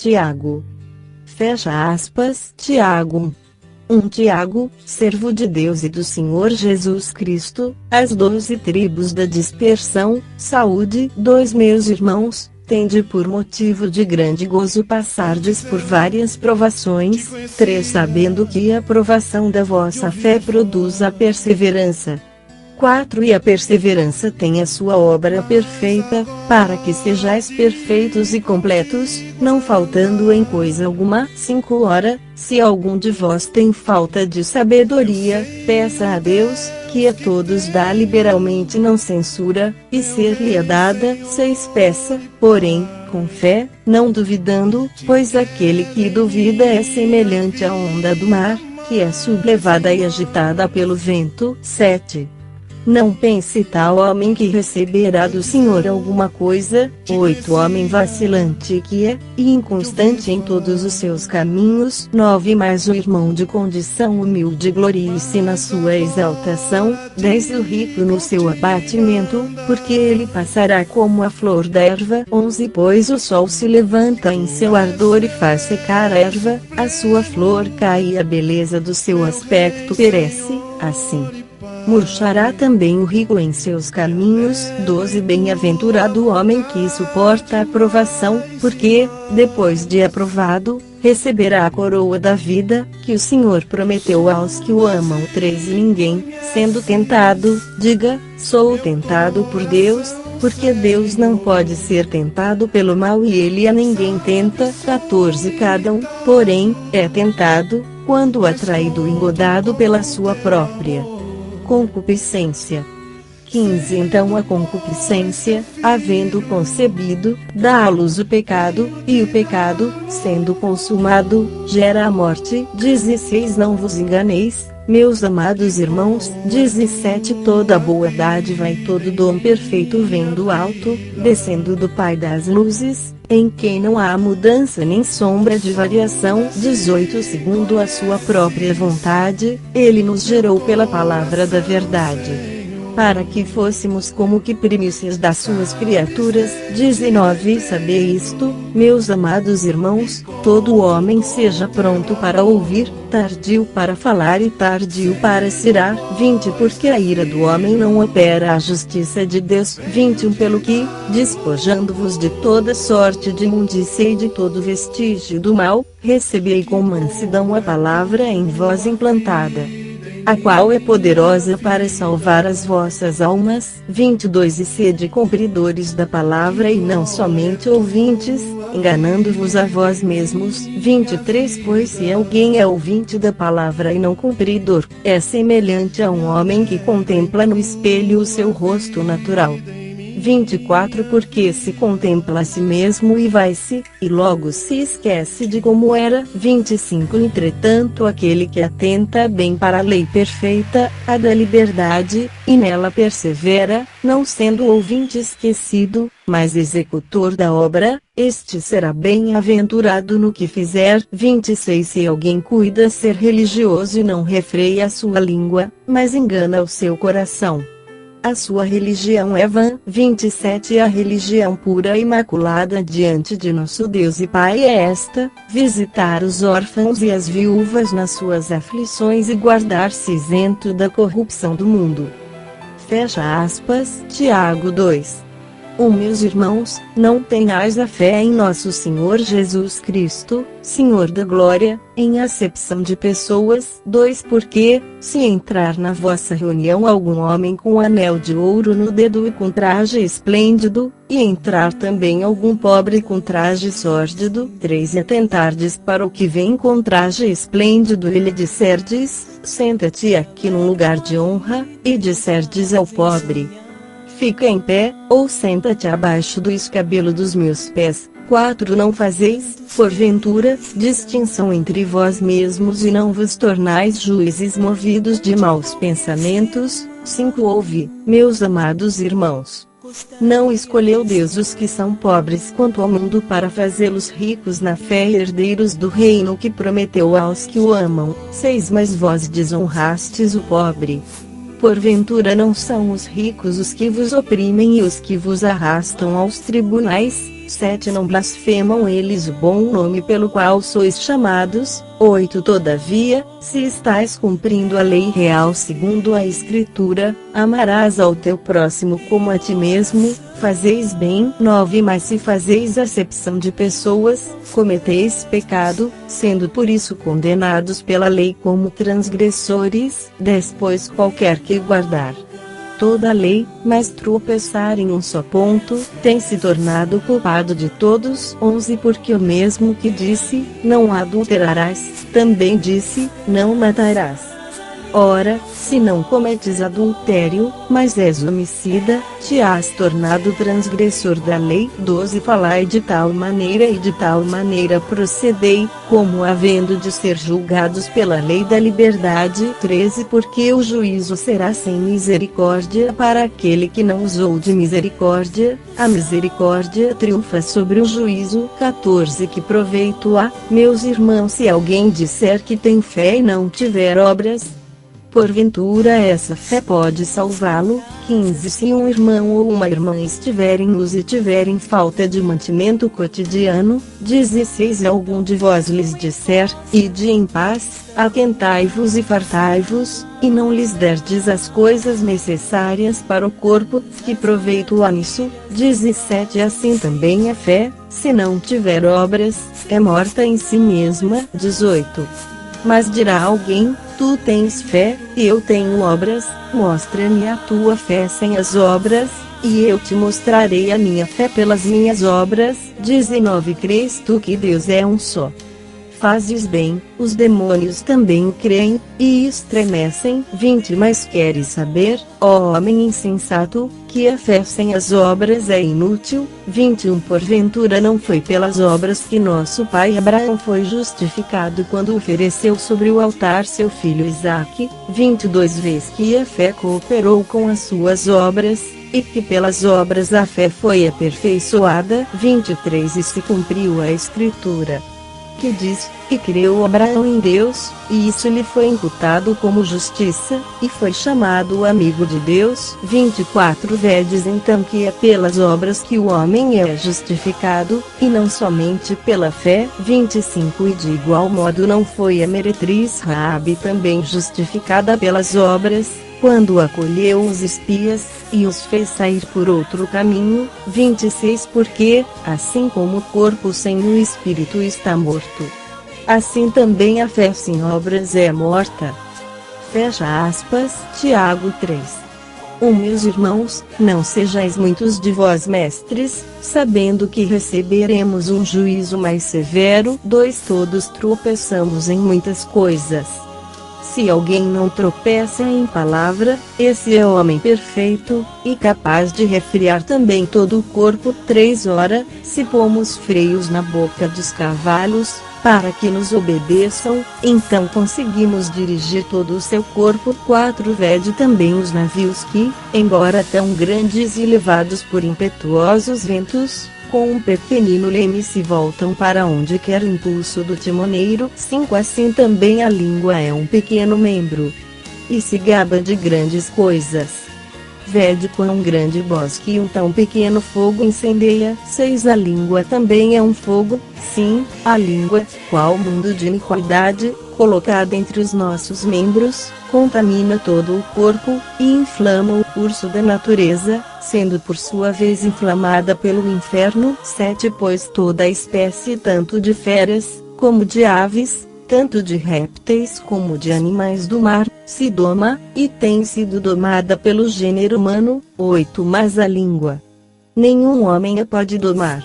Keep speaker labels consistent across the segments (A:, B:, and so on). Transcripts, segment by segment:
A: Tiago. Fecha aspas. Tiago 1. Tiago, servo de Deus e do Senhor Jesus Cristo, às 12 tribos da dispersão, saúde. 2. Meus irmãos, tende por motivo de grande gozo passardes por várias provações. 3. Sabendo que a provação da vossa fé produz a perseverança. 4. E a perseverança tem a sua obra perfeita, para que sejais perfeitos e completos, não faltando em coisa alguma. 5. Ora, se algum de vós tem falta de sabedoria, peça a Deus, que a todos dá liberalmente, não censura, e ser-lhe dada. 6. Peça, porém, com fé, não duvidando, pois aquele que duvida é semelhante à onda do mar, que é sublevada e agitada pelo vento. 7. Não pense tal homem que receberá do Senhor alguma coisa. 8. Homem vacilante que é, e inconstante em todos os seus caminhos. 9. Mas o irmão de condição humilde glorie-se na sua exaltação. 10. O rico no seu abatimento, porque ele passará como a flor da erva. 11. Pois o sol se levanta em seu ardor e faz secar a erva, a sua flor cai e a beleza do seu aspecto perece. Assim murchará também o rico em seus caminhos. 12. Bem-aventurado o homem que suporta a provação, porque, depois de aprovado, receberá a coroa da vida, que o Senhor prometeu aos que o amam. 13. Ninguém, sendo tentado, diga, sou tentado por Deus, porque Deus não pode ser tentado pelo mal e ele a ninguém tenta. 14. Cada um, porém, é tentado, quando atraído e engodado pela sua própria concupiscência. 15. Então a concupiscência, havendo concebido, dá à luz o pecado, e o pecado, sendo consumado, gera a morte. 16. Não vos enganeis, meus amados irmãos. 17. Toda boa dádiva e todo dom perfeito vem do alto, descendo do Pai das luzes, em quem não há mudança nem sombra de variação. 18. Segundo a sua própria vontade, ele nos gerou pela palavra da verdade, para que fôssemos como que primícias das suas criaturas. 19. Sabei isto, meus amados irmãos, todo homem seja pronto para ouvir, tardio para falar e tardio para se irar. 20. Porque a ira do homem não opera a justiça de Deus. 21. Pelo que, despojando-vos de toda sorte de imundícia e de todo vestígio do mal, recebei com mansidão a palavra em vós implantada, a qual é poderosa para salvar as vossas almas. 22. E sede cumpridores da palavra e não somente ouvintes, enganando-vos a vós mesmos. 23. Pois se alguém é ouvinte da palavra e não cumpridor, é semelhante a um homem que contempla no espelho o seu rosto natural. 24. Porque se contempla a si mesmo e vai-se, e logo se esquece de como era. 25. Entretanto aquele que atenta bem para a lei perfeita, a da liberdade, e nela persevera, não sendo ouvinte esquecido, mas executor da obra, este será bem-aventurado no que fizer. 26. Se alguém cuida ser religioso e não refreia a sua língua, mas engana o seu coração, a sua religião é vã. 27. A religião pura e imaculada diante de nosso Deus e Pai é esta: visitar os órfãos e as viúvas nas suas aflições e guardar-se isento da corrupção do mundo. Fecha aspas. Tiago 2. Meus irmãos, não tenhais a fé em nosso Senhor Jesus Cristo, Senhor da glória, em acepção de pessoas. 2. Porque, se entrar na vossa reunião algum homem com anel de ouro no dedo e com traje esplêndido, e entrar também algum pobre com traje sórdido. 3. E atentardes para o que vem com traje esplêndido e lhe disserdes, senta-te aqui num lugar de honra, e disserdes ao pobre, fica em pé, ou senta-te abaixo do escabelo dos meus pés. 4. Não fazeis, porventura, distinção entre vós mesmos e não vos tornais juízes movidos de maus pensamentos. 5. Ouve, meus amados irmãos. Não escolheu Deus os que são pobres quanto ao mundo para fazê-los ricos na fé e herdeiros do reino que prometeu aos que o amam. 6. Mas vós desonrastes o pobre. Porventura não são os ricos os que vos oprimem e os que vos arrastam aos tribunais? 7 Não blasfemam eles o bom nome pelo qual sois chamados. 8 Todavia, se estais cumprindo a lei real segundo a Escritura, amarás ao teu próximo como a ti mesmo, fazeis bem. 9 Mas se fazeis acepção de pessoas, cometeis pecado, sendo por isso condenados pela lei como transgressores. 10 Pois qualquer que guardar toda a lei, mas tropeçar em um só ponto, tem se tornado culpado de todos. 11 Porque o mesmo que disse, não adulterarás, também disse, não matarás. Ora, se não cometes adultério, mas és homicida, te has tornado transgressor da lei. 12 Falai de tal maneira e de tal maneira procedei, como havendo de ser julgados pela lei da liberdade. 13 Porque o juízo será sem misericórdia para aquele que não usou de misericórdia, a misericórdia triunfa sobre o juízo. 14 Que proveito há, meus irmãos, se alguém disser que tem fé e não tiver obras? Porventura essa fé pode salvá-lo. 15 Se um irmão ou uma irmã estiverem nus e tiverem falta de mantimento cotidiano, 16 Se algum de vós lhes disser, ide em paz, aquentai-vos e fartai-vos, e não lhes derdes as coisas necessárias para o corpo, que proveito há nisso? 17 Assim também a fé, se não tiver obras, é morta em si mesma. 18 Mas dirá alguém, tu tens fé, e eu tenho obras, mostra-me a tua fé sem as obras, e eu te mostrarei a minha fé pelas minhas obras. 19 Crês tu que Deus é um só? Fazes bem, os demônios também creem, e estremecem. 20 Mas queres saber, ó homem insensato, que a fé sem as obras é inútil? 21 Porventura não foi pelas obras que nosso pai Abraão foi justificado quando ofereceu sobre o altar seu filho Isaque? 22 Vês que a fé cooperou com as suas obras, e que pelas obras a fé foi aperfeiçoada? 23 E se cumpriu a Escritura, que diz, e creu Abraão em Deus, e isso lhe foi imputado como justiça, e foi chamado amigo de Deus. 24 Vedes então que é pelas obras que o homem é justificado, e não somente pela fé. 25 E de igual modo não foi a meretriz Raabe também justificada pelas obras, quando acolheu os espias, e os fez sair por outro caminho. 26 Porque, assim como o corpo sem o espírito está morto, assim também a fé sem obras é morta. Fecha aspas. Tiago 3. Meus irmãos, não sejais muitos de vós mestres, sabendo que receberemos um juízo mais severo. 2 Todos tropeçamos em muitas coisas. Se alguém não tropeça em palavra, esse é o homem perfeito, e capaz de refrear também todo o corpo. 3 Ora, se pomos freios na boca dos cavalos, para que nos obedeçam, então conseguimos dirigir todo o seu corpo. 4 Vede também os navios que, embora tão grandes e levados por impetuosos ventos, com um pequenino leme se voltam para onde quer o impulso do timoneiro. 5 Assim também a língua é um pequeno membro, e se gaba de grandes coisas. Vede quão grande bosque um tão pequeno fogo incendeia. 6 A língua também é um fogo, sim, a língua, qual mundo de iniquidade, colocada entre os nossos membros, contamina todo o corpo, e inflama o curso da natureza, sendo por sua vez inflamada pelo inferno. 7 Pois toda a espécie tanto de feras, como de aves, tanto de répteis como de animais do mar, se doma, e tem sido domada pelo gênero humano. 8 Mas a língua, nenhum homem a pode domar.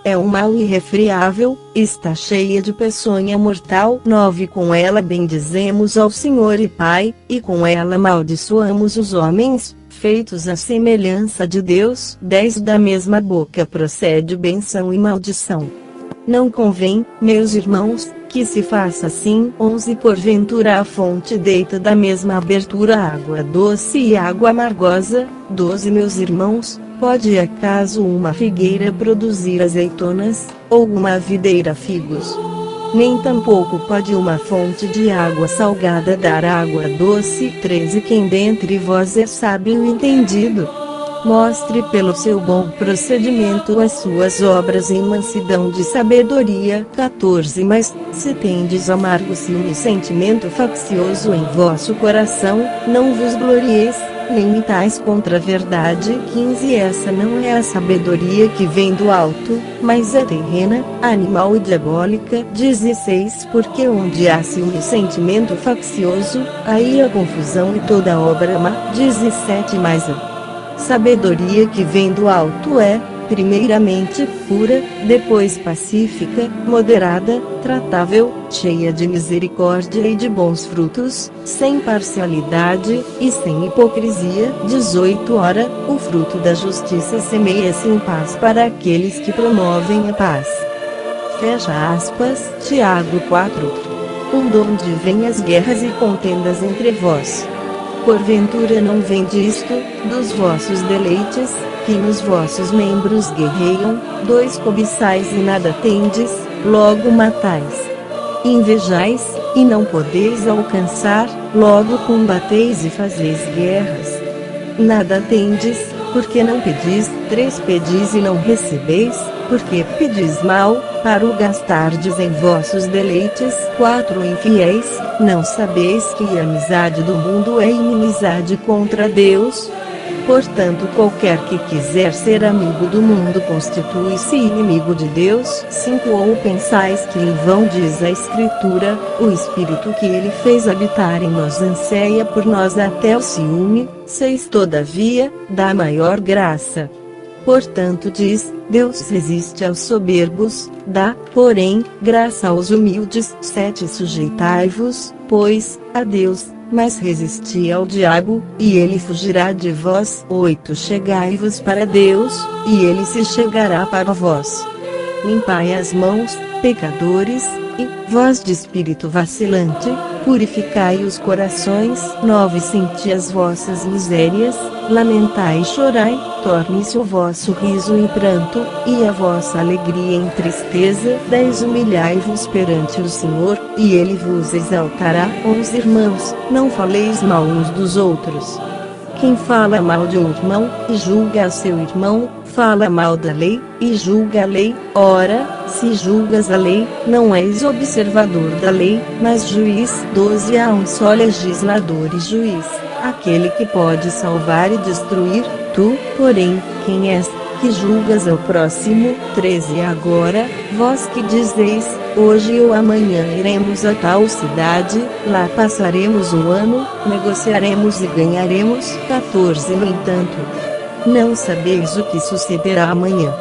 A: É um mal irrefreável, está cheia de peçonha mortal. 9 Com ela bendizemos ao Senhor e Pai, e com ela amaldiçoamos os homens, feitos à semelhança de Deus. 10 Da mesma boca procede bênção e maldição. Não convém, meus irmãos, que se faça assim. 11 Porventura a fonte deita da mesma abertura água doce e água amargosa. 12 Meus irmãos, pode acaso uma figueira produzir azeitonas, ou uma videira figos? Nem tampouco pode uma fonte de água salgada dar água doce. 13 Quem dentre vós é sábio e entendido? mostre pelo seu bom procedimento as suas obras em mansidão de sabedoria. 14. Mas, se tendes amargo ciúme e sentimento faccioso em vosso coração, não vos glorieis, nem mintais contra a verdade. 15. Essa não é a sabedoria que vem do alto, mas é terrena, animal e diabólica. 16. Porque onde há ciúme e sentimento faccioso, aí há confusão e toda obra má. 17. Mas a sabedoria que vem do alto é, primeiramente, pura, depois pacífica, moderada, tratável, cheia de misericórdia e de bons frutos, sem parcialidade e sem hipocrisia. 18. Ora, o fruto da justiça semeia-se em paz para aqueles que promovem a paz. Fecha aspas. Tiago 4. Donde vêm as guerras e contendas entre vós? Porventura não vem disto, dos vossos deleites, que nos vossos membros guerreiam? 2. Cobiçais e nada tendes, logo matais. Invejais, e não podeis alcançar, logo combateis e fazeis guerras. Nada tendes, porque não pedis. 3. Pedis e não recebeis, porque pedis mal, para o gastardes em vossos deleites. 4. Infiéis, não sabeis que a amizade do mundo é inimizade contra Deus? Portanto, qualquer que quiser ser amigo do mundo constitui-se inimigo de Deus. 5. Ou pensais que em vão diz a Escritura, o Espírito que ele fez habitar em nós anseia por nós até o ciúme? 6. Todavia, dá maior graça. Portanto diz, Deus resiste aos soberbos, dá, porém, graça aos humildes. 7. Sujeitai-vos, pois, a Deus, mas resisti ao diabo, e ele fugirá de vós. 8. Chegai-vos para Deus, e ele se chegará para vós. Limpai as mãos, pecadores, e, vós de espírito vacilante, purificai os corações. 9. Senti as vossas misérias, lamentai e chorai, torne-se o vosso riso em pranto, e a vossa alegria em tristeza. 10. Humilhai-vos perante o Senhor, e ele vos exaltará. 11. Irmãos, não faleis mal uns dos outros. Quem fala mal de um irmão, e julga a seu irmão, fala mal da lei, e julga a lei. Ora, se julgas a lei, não és observador da lei, mas juiz. 12. Há um só legislador e juiz, aquele que pode salvar e destruir. Tu, porém, quem és, que julgas ao próximo? 13. Agora, vós que dizeis, hoje ou amanhã iremos a tal cidade, lá passaremos um ano, negociaremos e ganharemos. 14. No entanto, não sabeis o que sucederá amanhã.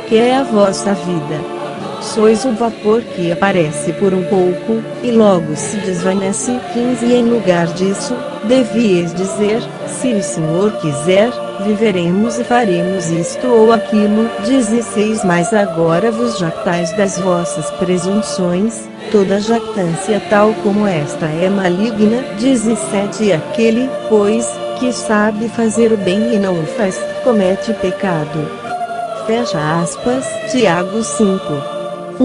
A: Que é a vossa vida? Sois o vapor que aparece por um pouco, e logo se desvanece. 15. Em lugar disso, devieis dizer, se o Senhor quiser, viveremos e faremos isto ou aquilo. 16. Mas agora vos jactais das vossas presunções, toda jactância tal como esta é maligna. 17. Aquele, pois, que sabe fazer o bem e não o faz, comete pecado. Fecha aspas. Tiago 5.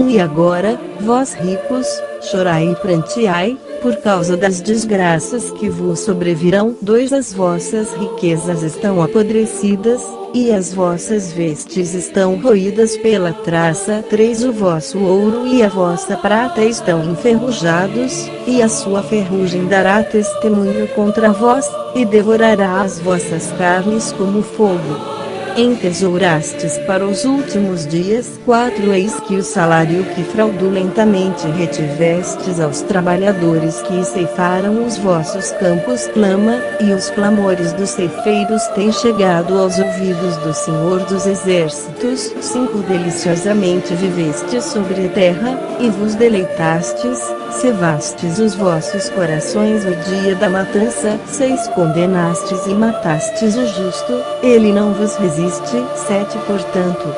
A: E agora, vós ricos, chorai e pranteai, por causa das desgraças que vos sobrevirão. 2. As vossas riquezas estão apodrecidas, e as vossas vestes estão roídas pela traça. 3. O vosso ouro e a vossa prata estão enferrujados, e a sua ferrugem dará testemunho contra vós, e devorará as vossas carnes como fogo. Entesourastes para os últimos dias. 4. Eis que o salário que fraudulentamente retivestes aos trabalhadores que ceifaram os vossos campos clama, e os clamores dos ceifeiros têm chegado aos ouvidos do Senhor dos Exércitos. 5. Deliciosamente vivestes sobre a terra, e vos deleitastes, cevastes os vossos corações o dia da matança. 6. Condenastes e matastes o justo, ele não vos resiste. 7. Portanto,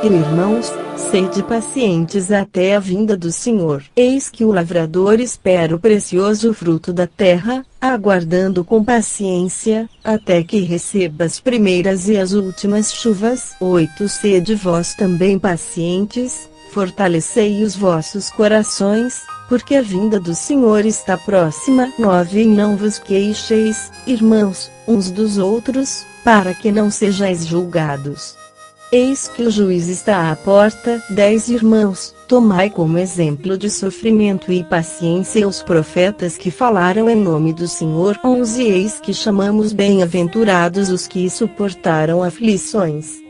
A: irmãos, sede pacientes até a vinda do Senhor. Eis que o lavrador espera o precioso fruto da terra, aguardando com paciência, até que receba as primeiras e as últimas chuvas. 8. Sede vós também pacientes, fortalecei os vossos corações, porque a vinda do Senhor está próxima. 9. E não vos queixeis, irmãos, uns dos outros, para que não sejais julgados. Eis que o juiz está à porta. 10 Irmãos, tomai como exemplo de sofrimento e paciência os profetas que falaram em nome do Senhor. 11 Eis que chamamos bem-aventurados os que suportaram aflições.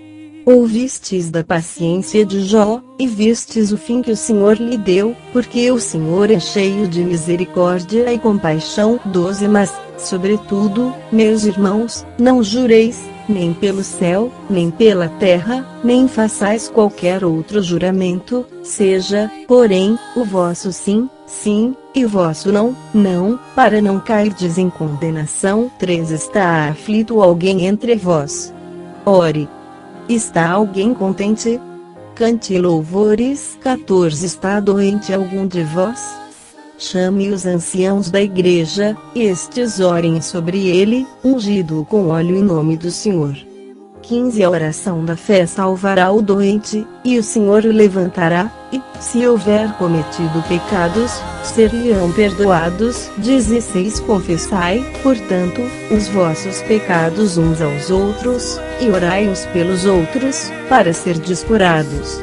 A: Ouvistes da paciência de Jó, e vistes o fim que o Senhor lhe deu, porque o Senhor é cheio de misericórdia e compaixão. 12 Mas, sobretudo, meus irmãos, não jureis, nem pelo céu, nem pela terra, nem façais qualquer outro juramento, seja, porém, o vosso sim, sim, e o vosso não, não, para não cairdes em condenação. 13 Está aflito alguém entre vós? Ore. Está alguém contente? Cante louvores. 14 Está doente algum de vós? Chame os anciãos da igreja, e estes orem sobre ele, ungido com óleo em nome do Senhor. 15 A oração da fé salvará o doente, e o Senhor o levantará, e, se houver cometido pecados, ser-lhe-ão perdoados. 16 Confessai, portanto, os vossos pecados uns aos outros, e orai uns pelos outros, para serdes curados.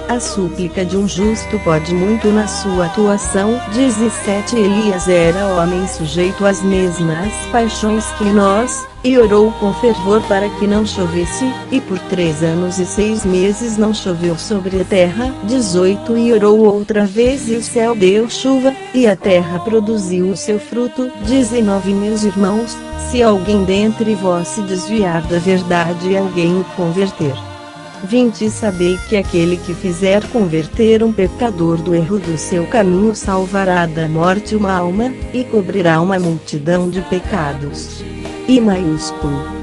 A: A súplica de um justo pode muito na sua atuação. 17 Elias era homem sujeito às mesmas paixões que nós, e orou com fervor para que não chovesse, e por 3 anos e 6 meses não choveu sobre a terra. 18 E orou outra vez e o céu deu chuva, e a terra produziu o seu fruto. 19 Meus irmãos, se alguém dentre vós se desviar da verdade e alguém o converter. 20 Sabei que aquele que fizer converter um pecador do erro do seu caminho salvará da morte uma alma, e cobrirá uma multidão de pecados. I maiúsculo.